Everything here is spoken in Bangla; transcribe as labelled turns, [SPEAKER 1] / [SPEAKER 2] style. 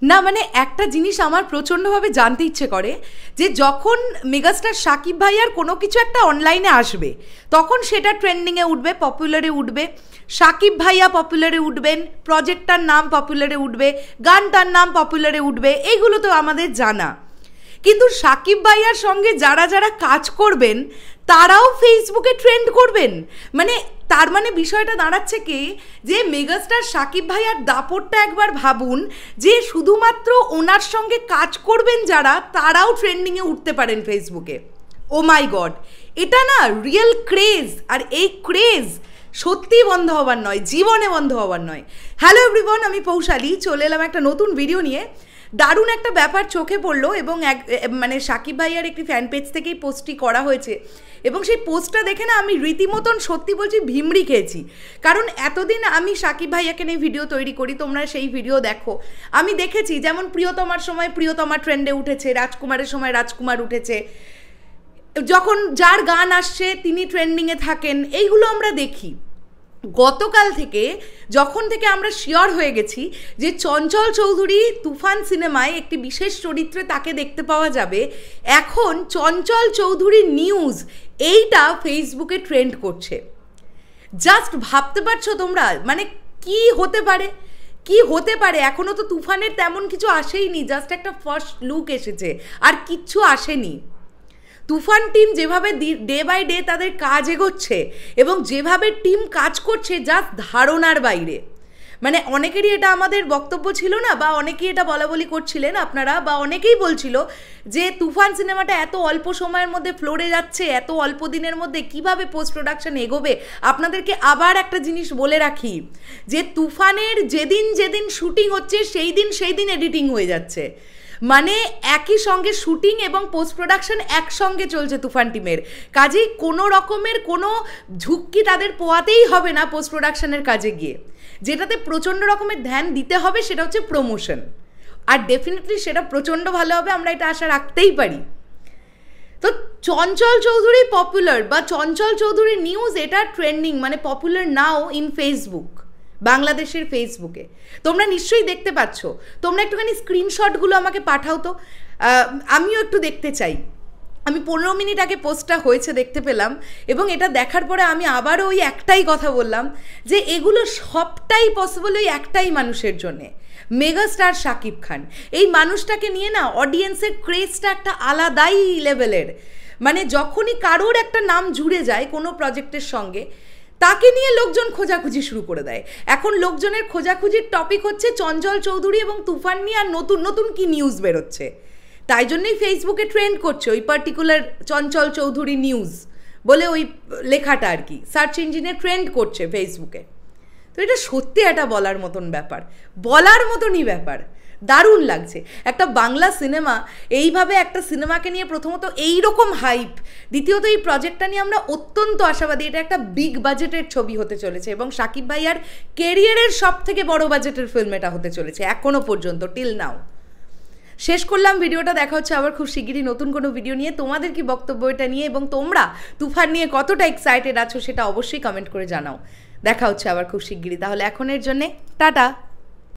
[SPEAKER 1] না মানে একটা জিনিস আমার প্রচণ্ডভাবে জানতে ইচ্ছে করে যে যখন মেগাস্টার শাকিব ভাইয়ার কোনো কিছু একটা অনলাইনে আসবে তখন সেটা ট্রেন্ডিংয়ে উঠবে, পপুলারে উঠবে, শাকিব ভাইয়া পপুলারে উঠবেন, প্রজেক্টটার নাম পপুলারে উঠবে, গানটার নাম পপুলারে উঠবে, এইগুলো তো আমাদের জানা। কিন্তু শাকিব ভাইয়ার সঙ্গে যারা যারা কাজ করবেন তারাও ফেসবুকে ট্রেন্ড করবেন, মানে তার মানে বিষয়টা দাঁড়াচ্ছে কি যে মেগাস্টার শাকিব ভাইয়ার দাপটটা একবার ভাবুন, যে শুধুমাত্র ওনার সঙ্গে কাজ করবেন যারা তারাও ট্রেন্ডিংয়ে উঠতে পারেন ফেসবুকে। ও মাই গড, এটা না রিয়েল ক্রেজ, আর এই ক্রেজ সত্যি বন্ধ হবার নয়, জীবনে বন্ধ হবার নয়। হ্যালো এভরিওয়ান, আমি পৌশালী চলে এলাম একটা নতুন ভিডিও নিয়ে। দারুণ একটা ব্যাপার চোখে পড়লো এবং মানে শাকিব ভাইয়ার একটি ফ্যান পেজ থেকেই পোস্টটি করা হয়েছে এবং সেই পোস্টটা দেখে না আমি রীতিমতন সত্যি বলছি ভিমড়ি খেয়েছি। কারণ এতদিন আমি শাকিব ভাইয়াকে নিয়ে ভিডিও তৈরি করি, তোমরা সেই ভিডিও দেখো, আমি দেখেছি যেমন প্রিয়তমার সময় প্রিয়তমা ট্রেন্ডে উঠেছে, রাজকুমারের সময় রাজকুমার উঠেছে, যখন যার গান আসছে তিনি ট্রেন্ডিংয়ে থাকেন, এইগুলো আমরা দেখি। গতকাল থেকে যখন থেকে আমরা শিওর হয়ে গেছি যে চঞ্চল চৌধুরী তুফান সিনেমায় একটি বিশেষ চরিত্রে তাকে দেখতে পাওয়া যাবে, এখন চঞ্চল চৌধুরী নিউজ এইটা ফেসবুকে ট্রেন্ড করছে। জাস্ট ভাবতে পারছো তোমরা, মানে কি হতে পারে, কি হতে পারে? এখনও তো তুফানের তেমন কিছু আসেইনি, জাস্ট একটা ফার্স্ট লুক এসেছে, আর কিচ্ছু আসেনি। তুফান টিম যেভাবে ডে বাই ডে তাদের কাজ এগোচ্ছে এবং যেভাবে টিম কাজ করছে জাস্ট ধারণার বাইরে। মানে অনেকেরই এটা আমাদের বক্তব্য ছিল না, বা অনেকেই এটা বলা বলি করছিলেন আপনারা, বা অনেকেই বলছিল যে তুফান সিনেমাটা এত অল্প সময়ের মধ্যে ফ্লোরে যাচ্ছে, এত অল্প দিনের মধ্যে কিভাবে পোস্ট প্রোডাকশন এগোবে। আপনাদেরকে আবার একটা জিনিস বলে রাখি যে তুফানের যেদিন যেদিন শুটিং হচ্ছে সেই দিন এডিটিং হয়ে যাচ্ছে, মানে একই সঙ্গে শুটিং এবং পোস্ট প্রোডাকশন একসঙ্গে চলছে তুফান টিমের। কাজেই কোনো রকমের কোনো ঝুঁকি তাদের পোয়াতেই হবে না পোস্ট প্রোডাকশনের কাজে গিয়ে। যেটাতে প্রচণ্ড রকমের ধ্যান দিতে হবে সেটা হচ্ছে প্রমোশন, আর ডেফিনেটলি সেটা প্রচণ্ড ভালো হবে, আমরা এটা আশা রাখতেই পারি। তো চঞ্চল চৌধুরী পপুলার বা চঞ্চল চৌধুরী নিউজ এটা ট্রেন্ডিং, মানে পপুলার নাও ইন ফেসবুক, বাংলাদেশের ফেসবুকে। তোমরা নিশ্চয়ই দেখতে পাচ্ছ, তোমরা একটুখানি স্ক্রিনশটগুলো আমাকে পাঠাও তো, আমিও একটু দেখতে চাই। আমি 15 মিনিট আগে পোস্টটা হয়েছে দেখতে পেলাম, এবং এটা দেখার পরে আমি আবারও ওই একটাই কথা বললাম যে এগুলো সবটাই পসিবল ওই একটাই মানুষের জন্যে, মেগাস্টার শাকিব খান। এই মানুষটাকে নিয়ে না অডিয়েন্সের ক্রেজটা একটা আলাদাই লেভেলের, মানে যখনই কারোর একটা নাম জুড়ে যায় কোনো প্রজেক্টের সঙ্গে তাকে নিয়ে লোকজন খোঁজাখুঁজি শুরু করে দেয়। এখন লোকজনের খোঁজাখুঁজির টপিক হচ্ছে চঞ্চল চৌধুরী এবং তুফান নিয়ে আর নতুন নতুন কি নিউজ বেরোচ্ছে, তাই জন্যই ফেসবুকে ট্রেন্ড করছে ওই পার্টিকুলার চঞ্চল চৌধুরী নিউজ বলে ওই লেখাটা আর কি সার্চ ইঞ্জিনে ট্রেন্ড করছে ফেসবুকে। তো এটা সত্যি একটা বলার মতন ব্যাপার, বলার মতনই ব্যাপার। দারুণ লাগছে একটা বাংলা সিনেমা, এইভাবে একটা সিনেমাকে নিয়ে প্রথমত এই রকম হাইপ, দ্বিতীয়ত এই প্রজেক্টটা নিয়ে আমরা অত্যন্ত আশাবাদী। এটা একটা বিগ বাজেটের ছবি হতে চলেছে এবং শাকিব ভাইয়ার কেরিয়ারের সব থেকে বড় বাজেটের ফিল্ম এটা হতে চলেছে এখনও পর্যন্ত, টিল নাও। শেষ করলাম ভিডিওটা, দেখা হচ্ছে আবার খুব শিগগিরই নতুন কোনো ভিডিও নিয়ে। তোমাদের কি বক্তব্য এটা নিয়ে এবং তোমরা তুফান নিয়ে কতটা এক্সাইটেড আছো সেটা অবশ্যই কমেন্ট করে জানাও। দেখা হচ্ছে আবার খুব শিগগিরই, তাহলে এখনের জন্যে টাটা।